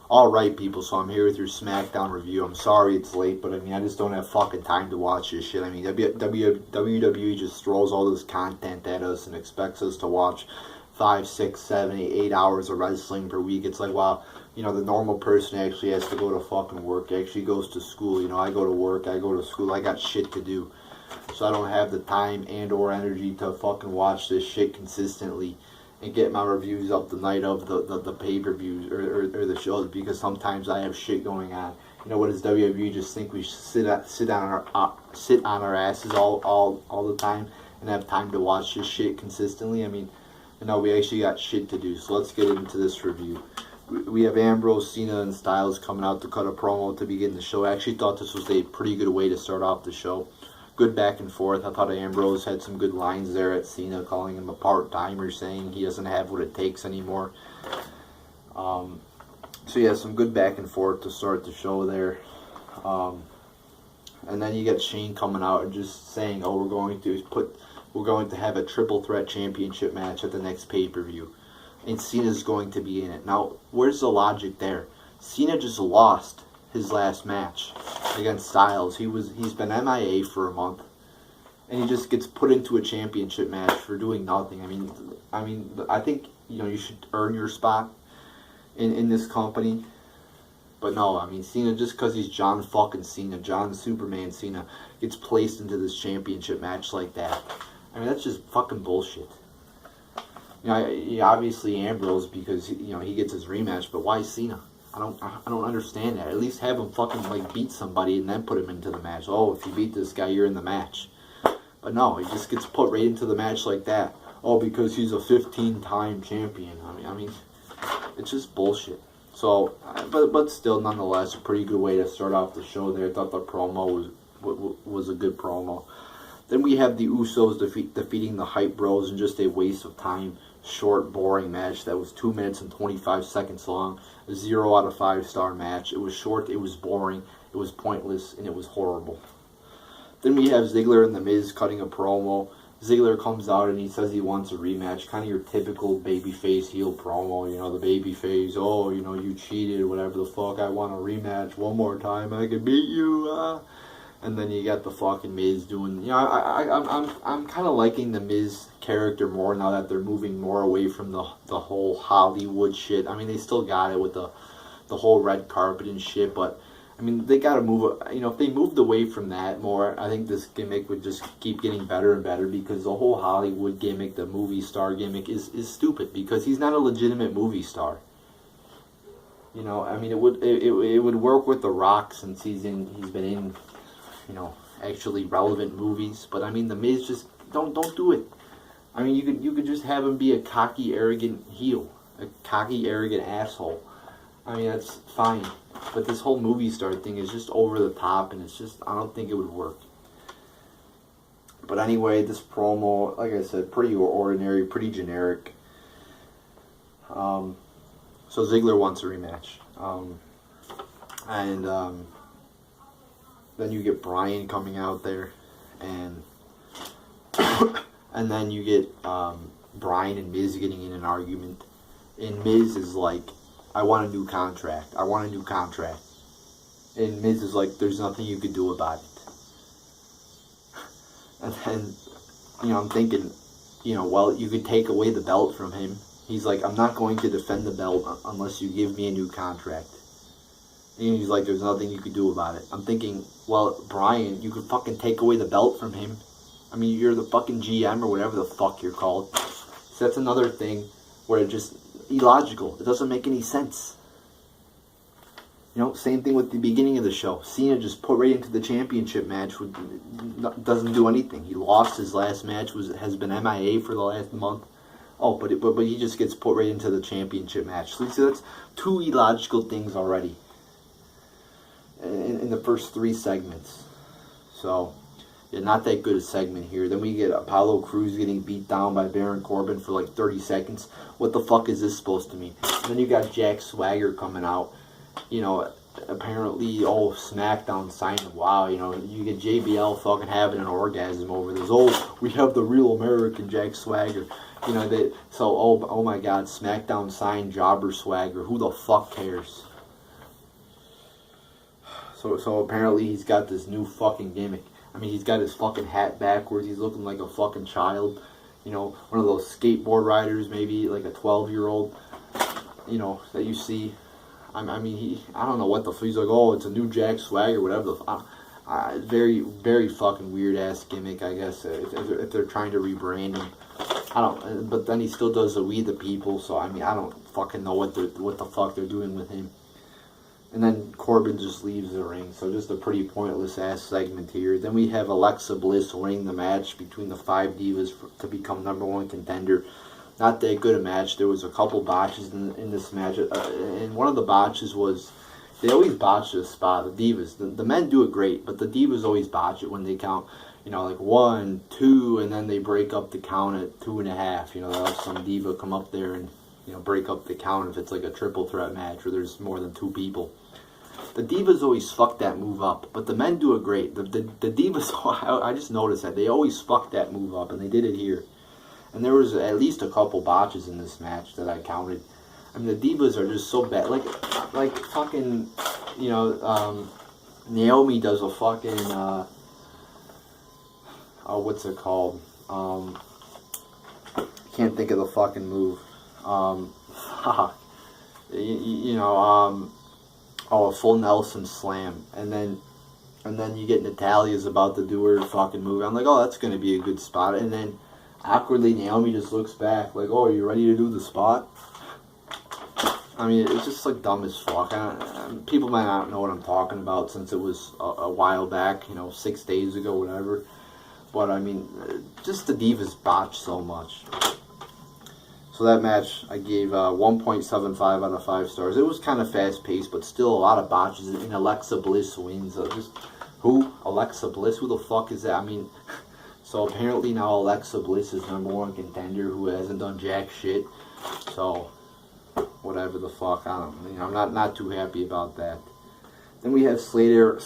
Alright, people, so I'm here with your Smackdown review. I'm sorry it's late, but I mean, I just don't have fucking time to watch this shit. I mean, WWE just throws all this content at us and expects us to watch 5, 6, 7, 8 hours of wrestling per week. It's like, wow, you know, the normal person actually has to go to fucking work, actually goes to school. You know, I go to work, I go to school, I got shit to do. So I don't have the time and or energy to fucking watch this shit consistently and get my reviews up the night of the pay-per-views or the shows, because sometimes I have shit going on. You know, what does WWE just think we should sit on our asses all the time and have time to watch this shit consistently? I mean, you know, we actually got shit to do. So let's get into this review. We have Ambrose, Cena, and Styles coming out to cut a promo to begin the show. I actually thought this was a pretty good way to start off the show. Good back and forth. I thought Ambrose had some good lines there at Cena, calling him a part-timer, saying he doesn't have what it takes anymore. So yeah, some good back and forth to start the show there. And then you get Shane coming out and just saying, "Oh, we're going to have a triple threat championship match at the next pay-per-view, and Cena's going to be in it." Now, where's the logic there? Cena just lost his last match against Styles. He's been MIA for a month, and he just gets put into a championship match for doing nothing. I mean, I think, you know, you should earn your spot in this company. But no, I mean, Cena, just because he's John fucking Cena, John Superman Cena, gets placed into this championship match like that. I mean, that's just fucking bullshit. You know, obviously Ambrose, because, you know, he gets his rematch, but why Cena? I don't understand that. At least have him fucking, like, beat somebody and then put him into the match. Oh, if you beat this guy, you're in the match. But no, he just gets put right into the match like that. Oh, because he's a 15-time champion. I mean, it's just bullshit. So, but still, nonetheless, a pretty good way to start off the show there. I thought the promo was a good promo. Then we have the Usos defeating the Hype Bros in just a waste of time. Short, boring match that was 2 minutes and 25 seconds long. A 0 out of 5 star match. It was short, it was boring, it was pointless, and it was horrible. Then we have Ziggler and The Miz cutting a promo. Ziggler comes out and he says he wants a rematch. Kind of your typical babyface heel promo. You know, the babyface, oh, you know, you cheated, whatever the fuck, I want a rematch one more time, I can beat you, And then you got the fucking Miz doing, you know, I'm kind of liking the Miz character more now that they're moving more away from the whole Hollywood shit. I mean, they still got it with the whole red carpet and shit, but I mean, they gotta move, you know, if they moved away from that more, I think this gimmick would just keep getting better and better, because the whole Hollywood gimmick, the movie star gimmick is stupid, because he's not a legitimate movie star. You know, I mean, it would work with The Rock, since he's been in, you know, actually relevant movies. But I mean, the Miz, just don't do it. I mean, you could just have him be a cocky, arrogant heel, a cocky, arrogant asshole. I mean, that's fine. But this whole movie star thing is just over the top, and it's just, I don't think it would work. But anyway, this promo, like I said, pretty ordinary, pretty generic. So Ziggler wants a rematch. Then you get Bryan coming out there, and and then you get Bryan and Miz getting in an argument, and Miz is like, "I want a new contract. I want a new contract." And Miz is like, "There's nothing you can do about it." And then, you know, I'm thinking, you know, well, you could take away the belt from him. He's like, "I'm not going to defend the belt unless you give me a new contract." And he's like, "There's nothing you could do about it." I'm thinking, well, Bryan, you could fucking take away the belt from him. I mean, you're the fucking GM or whatever the fuck you're called. So that's another thing where it's just illogical. It doesn't make any sense. You know, same thing with the beginning of the show. Cena just put right into the championship match. Doesn't do anything. He lost his last match. Has been MIA for the last month. Oh, but he just gets put right into the championship match. So that's two illogical things already in the first 3 segments. So, yeah, not that good a segment here. Then we get Apollo Crews getting beat down by Baron Corbin for like 30 seconds. What the fuck is this supposed to mean? And then you got Jack Swagger coming out. You know, apparently, Smackdown signing. Wow, you know, you get JBL fucking having an orgasm over this. Oh, we have the real American Jack Swagger. You know, oh my God, Smackdown signed Jobber Swagger. Who the fuck cares? So apparently he's got this new fucking gimmick. I mean, he's got his fucking hat backwards. He's looking like a fucking child. You know, one of those skateboard riders, maybe like a 12-year-old, you know, that you see. I mean, I don't know what the fuck. He's like, oh, it's a new Jack Swagger, whatever the fuck. Very, very fucking weird-ass gimmick, I guess, if they're trying to rebrand him. I don't, but then he still does the We the People, so I mean, I don't fucking know what the fuck they're doing with him. And then Corbin just leaves the ring, so just a pretty pointless-ass segment here. Then we have Alexa Bliss winning the match between the 5 Divas to become #1 contender. Not that good a match. There was a couple botches in this match, and one of the botches was, they always botch this spot, the Divas. The men do it great, but the Divas always botch it when they count, you know, like 1, 2, and then they break up the count at 2.5. You know, they'll have some Diva come up there and, you know, break up the count if it's like a triple threat match where there's more than 2 people. The Divas always fuck that move up, but the men do it great. The Divas, I just noticed that. They always fuck that move up, and they did it here. And there was at least a couple botches in this match that I counted. I mean, the Divas are just so bad. Like fucking, you know, Naomi does a fucking, what's it called? Can't think of the fucking move. A full Nelson slam. And then you get Natalia's about to do her fucking move. I'm like, oh, that's going to be a good spot. And then awkwardly, Naomi just looks back like, oh, are you ready to do the spot? I mean, it's just like dumb as fuck. People might not know what I'm talking about since it was a while back, you know, 6 days ago, whatever. But I mean, just the Divas botch so much. So that match, I gave 1.75 out of 5 stars. It was kind of fast-paced, but still a lot of botches. And Alexa Bliss wins. Who? Alexa Bliss? Who the fuck is that? I mean, so apparently now Alexa Bliss is #1 contender who hasn't done jack shit. So, whatever the fuck. I'm not too happy about that. Then we have Slater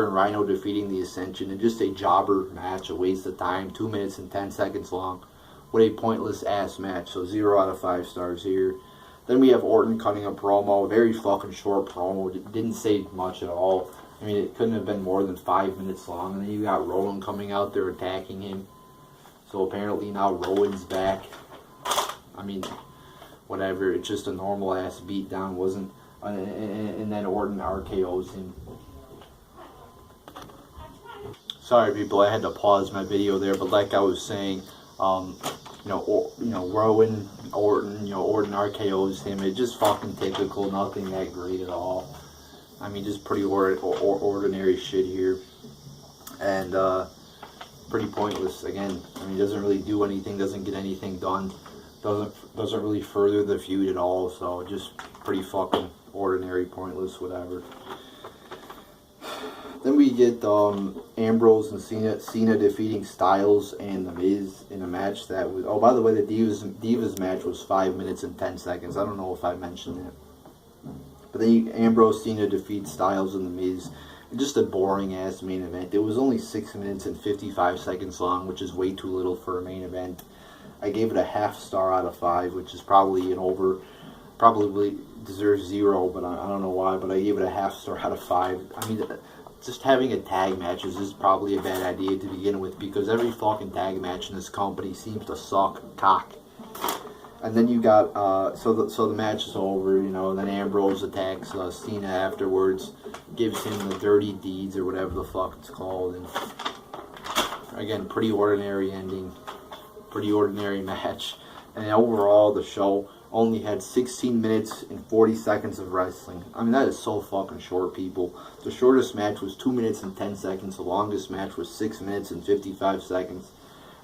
and Rhino defeating the Ascension in just a jobber match, a waste of time, 2 minutes and 10 seconds long. What a pointless ass match. So 0 out of 5 stars here. Then we have Orton cutting a promo, a very fucking short promo. Didn't say much at all. I mean, it couldn't have been more than 5 minutes long. And then you got Rowan coming out there attacking him. So apparently now Rowan's back. I mean, whatever. It's just a normal ass beatdown, wasn't? And then Orton RKO's him. Sorry, people. I had to pause my video there, but like I was saying, Rowan, Orton, Orton RKO's him. It just fucking typical, nothing that great at all. I mean, just pretty ordinary shit here, and pretty pointless. Again, I mean, doesn't really do anything, doesn't get anything done, doesn't really further the feud at all. So just pretty fucking ordinary, pointless, whatever. Then we get Ambrose and Cena defeating Styles and The Miz in a match that was... Oh, by the way, the Divas match was 5 minutes and 10 seconds. I don't know if I mentioned that. But then Ambrose, Cena defeats Styles and The Miz. Just a boring-ass main event. It was only 6 minutes and 55 seconds long, which is way too little for a main event. I gave it a half star out of 5, which is probably an over... Probably deserves 0, but I don't know why. But I gave it a half star out of 5. I mean... Just having a tag match is probably a bad idea to begin with, because every fucking tag match in this company seems to suck cock. And then you got so the match is over, and then Ambrose attacks Cena afterwards, gives him the dirty deeds or whatever the fuck it's called, and again, pretty ordinary ending, pretty ordinary match. And overall, the show only had 16 minutes and 40 seconds of wrestling. I mean, that is so fucking short, people. The shortest match was 2 minutes and 10 seconds. The longest match was 6 minutes and 55 seconds.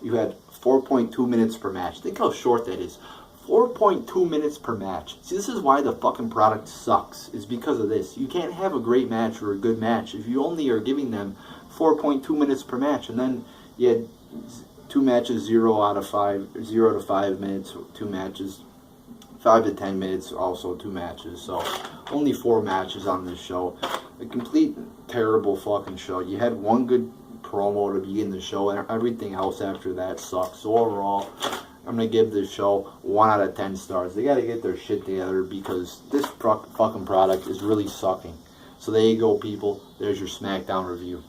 You had 4.2 minutes per match. Think how short that is. 4.2 minutes per match. See, this is why the fucking product sucks. Is because of this. You can't have a great match or a good match if you only are giving them 4.2 minutes per match. And then you had 2 matches, 0 out of 5, 0 to 5 minutes, 2 matches. 5 to 10 minutes, also 2 matches. So, only 4 matches on this show. A complete terrible fucking show. You had one good promo to begin the show, and everything else after that sucks. So, overall, I'm going to give this show 1 out of 10 stars. They got to get their shit together, because this fucking product is really sucking. So there you go, people. There's your SmackDown review.